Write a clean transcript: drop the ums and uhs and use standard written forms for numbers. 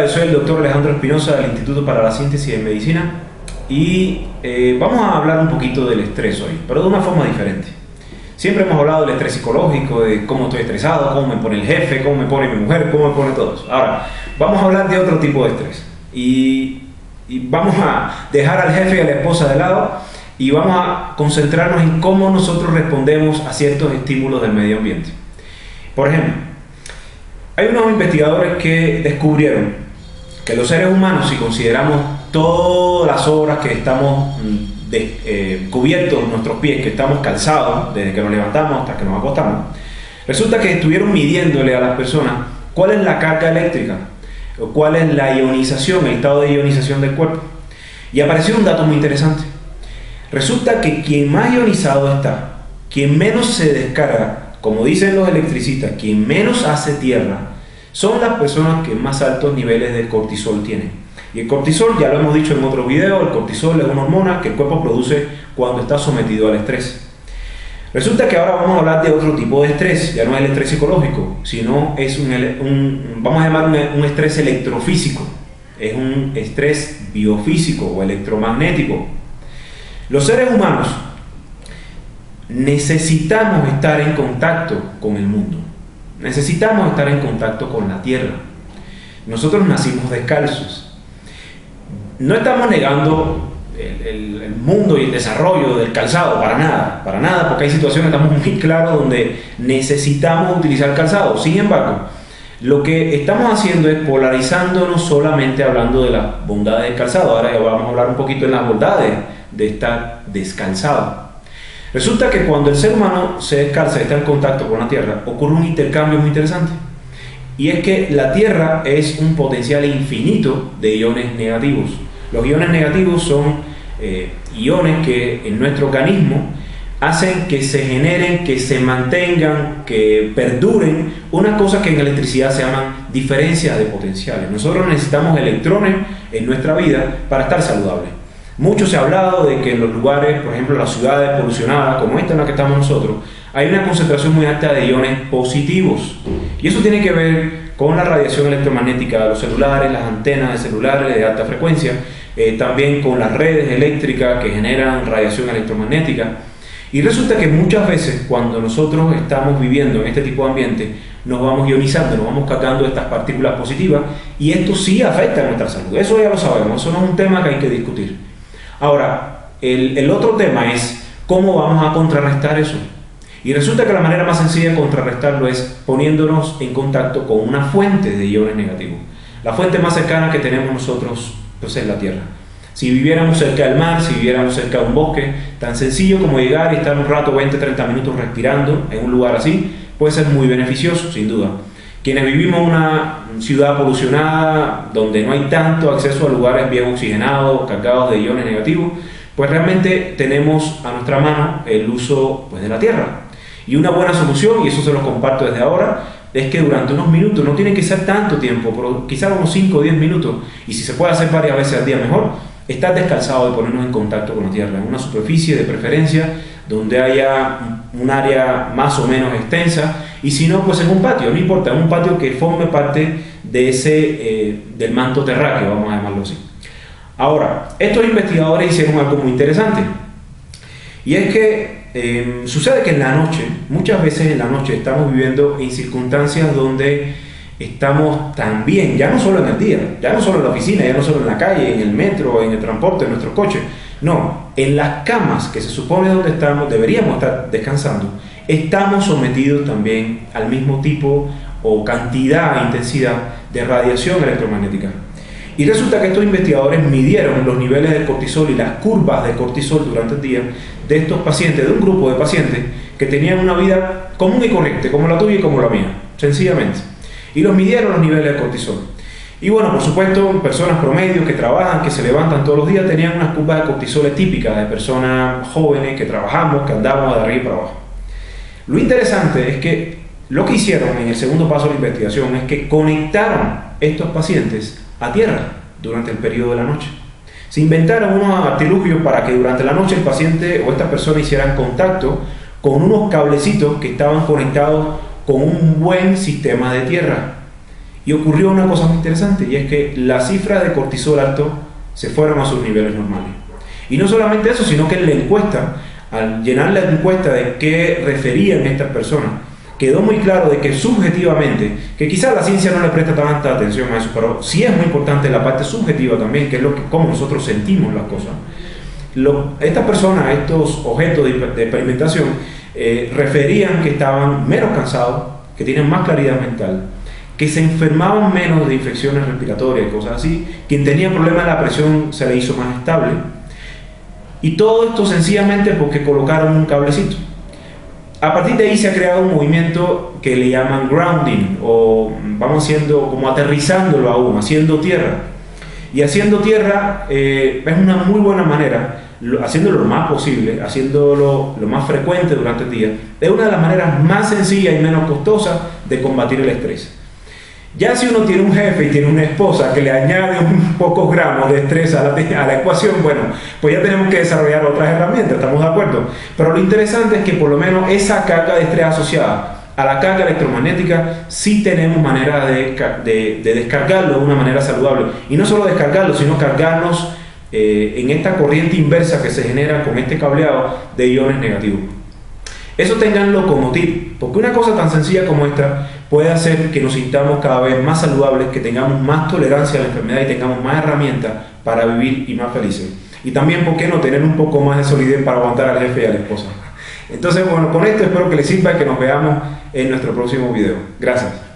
Hola, yo soy el doctor Alejandro Espinosa del Instituto para la Síntesis en Medicina y vamos a hablar un poquito del estrés hoy, pero de una forma diferente. Siempre hemos hablado del estrés psicológico, de cómo estoy estresado, cómo me pone el jefe, cómo me pone mi mujer, cómo me pone todos. Ahora, vamos a hablar de otro tipo de estrés y vamos a dejar al jefe y a la esposa de lado y vamos a concentrarnos en cómo nosotros respondemos a ciertos estímulos del medio ambiente. Por ejemplo, hay unos investigadores que descubrieron que los seres humanos, si consideramos todas las horas que estamos cubiertos nuestros pies, que estamos calzados desde que nos levantamos hasta que nos acostamos, resulta que estuvieron midiéndole a las personas cuál es la carga eléctrica o cuál es la ionización, el estado de ionización del cuerpo, y apareció un dato muy interesante. Resulta que quien más ionizado está, quien menos se descarga, como dicen los electricistas, quien menos hace tierra, son las personas que más altos niveles de cortisol tienen. Y el cortisol, ya lo hemos dicho en otro video, el cortisol es una hormona que el cuerpo produce cuando está sometido al estrés. Resulta que ahora vamos a hablar de otro tipo de estrés, ya no es el estrés psicológico, sino es vamos a llamar un estrés electrofísico, es un estrés biofísico o electromagnético. Los seres humanos necesitamos estar en contacto con el mundo, necesitamos estar en contacto con la tierra. Nosotros nacimos descalzos. No estamos negando el mundo y el desarrollo del calzado, para nada, porque hay situaciones, estamos muy claros, donde necesitamos utilizar calzado. Sin embargo, lo que estamos haciendo es polarizándonos solamente hablando de las bondades del calzado. Ahora ya vamos a hablar un poquito de las bondades de estar descalzado. Resulta que cuando el ser humano se descalza y está en contacto con la tierra, ocurre un intercambio muy interesante. Y es que la tierra es un potencial infinito de iones negativos. Los iones negativos son iones que en nuestro organismo hacen que se generen, que se mantengan, que perduren, una cosa que en electricidad se llaman diferencias de potenciales. Nosotros necesitamos electrones en nuestra vida para estar saludables. Mucho se ha hablado de que en los lugares, por ejemplo, en las ciudades polucionadas, como esta en la que estamos nosotros, hay una concentración muy alta de iones positivos. Y eso tiene que ver con la radiación electromagnética de los celulares, las antenas de celulares de alta frecuencia, también con las redes eléctricas que generan radiación electromagnética. Y resulta que muchas veces cuando nosotros estamos viviendo en este tipo de ambiente, nos vamos ionizando, nos vamos cargando estas partículas positivas, y esto sí afecta a nuestra salud. Eso ya lo sabemos, eso no es un tema que hay que discutir. Ahora, el otro tema es cómo vamos a contrarrestar eso. Y resulta que la manera más sencilla de contrarrestarlo es poniéndonos en contacto con una fuente de iones negativos. La fuente más cercana que tenemos nosotros pues, es la Tierra. Si viviéramos cerca del mar, si viviéramos cerca de un bosque, tan sencillo como llegar y estar un rato, 20-30 minutos respirando en un lugar así, puede ser muy beneficioso, sin duda. Quienes vivimos en una ciudad polucionada, donde no hay tanto acceso a lugares bien oxigenados, cargados de iones negativos, pues realmente tenemos a nuestra mano el uso pues, de la tierra. Y una buena solución, y eso se lo comparto desde ahora, es que durante unos minutos, no tiene que ser tanto tiempo, pero quizás unos 5 o 10 minutos, y si se puede hacer varias veces al día mejor, estar descalzado y ponernos en contacto con la tierra, en una superficie de preferencia donde haya un área más o menos extensa, y si no, pues en un patio, no importa, un patio que forme parte de del manto terráqueo, vamos a llamarlo así. Ahora, estos investigadores hicieron algo muy interesante, y es que sucede que en la noche, muchas veces en la noche estamos viviendo en circunstancias donde estamos también, ya no solo en el día, ya no solo en la oficina, ya no solo en la calle, en el metro, en el transporte, en nuestros coches, no, en las camas que se supone donde estamos, deberíamos estar descansando, estamos sometidos también al mismo tipo o cantidad e intensidad de radiación electromagnética. Y resulta que estos investigadores midieron los niveles de cortisol y las curvas de cortisol durante el día de estos pacientes, de un grupo de pacientes que tenían una vida común y corriente, como la tuya y como la mía, sencillamente. Y los midieron los niveles de cortisol. Y bueno, por supuesto, personas promedio que trabajan, que se levantan todos los días, tenían unas curvas de cortisol típicas de personas jóvenes que trabajamos, que andamos de arriba para abajo. Lo interesante es que lo que hicieron en el segundo paso de la investigación es que conectaron estos pacientes a tierra durante el periodo de la noche. Se inventaron unos artilugios para que durante la noche el paciente o esta persona hicieran contacto con unos cablecitos que estaban conectados con un buen sistema de tierra. Y ocurrió una cosa muy interesante, y es que las cifras de cortisol alto se fueron a sus niveles normales. Y no solamente eso, sino que en la encuesta, al llenar la encuesta de qué referían estas personas, quedó muy claro de que subjetivamente, que quizás la ciencia no le presta tanta atención a eso, pero sí es muy importante la parte subjetiva también, que es cómo nosotros sentimos las cosas. Estas personas, estos objetos de experimentación, referían que estaban menos cansados, que tienen más claridad mental, que se enfermaban menos de infecciones respiratorias y cosas así. Quien tenía problemas de la presión se le hizo más estable. Y todo esto sencillamente porque colocaron un cablecito. A partir de ahí se ha creado un movimiento que le llaman grounding, o vamos haciendo como aterrizándolo aún, haciendo tierra. Y haciendo tierra es una muy buena manera, haciéndolo lo más posible, haciéndolo lo más frecuente durante el día, es una de las maneras más sencillas y menos costosas de combatir el estrés. Ya si uno tiene un jefe y tiene una esposa que le añade un pocos gramos de estrés a la ecuación, bueno, pues ya tenemos que desarrollar otras herramientas, ¿estamos de acuerdo? Pero lo interesante es que por lo menos esa carga de estrés asociada a la carga electromagnética sí tenemos manera de descargarlo de una manera saludable. Y no solo descargarlo, sino cargarnos en esta corriente inversa que se genera con este cableado de iones negativos. Eso ténganlo como tip, porque una cosa tan sencilla como esta puede hacer que nos sintamos cada vez más saludables, que tengamos más tolerancia a la enfermedad y tengamos más herramientas para vivir y más felices. Y también, ¿por qué no tener un poco más de solidez para aguantar al jefe y a la esposa? Entonces, bueno, con esto espero que les sirva y que nos veamos en nuestro próximo video. Gracias.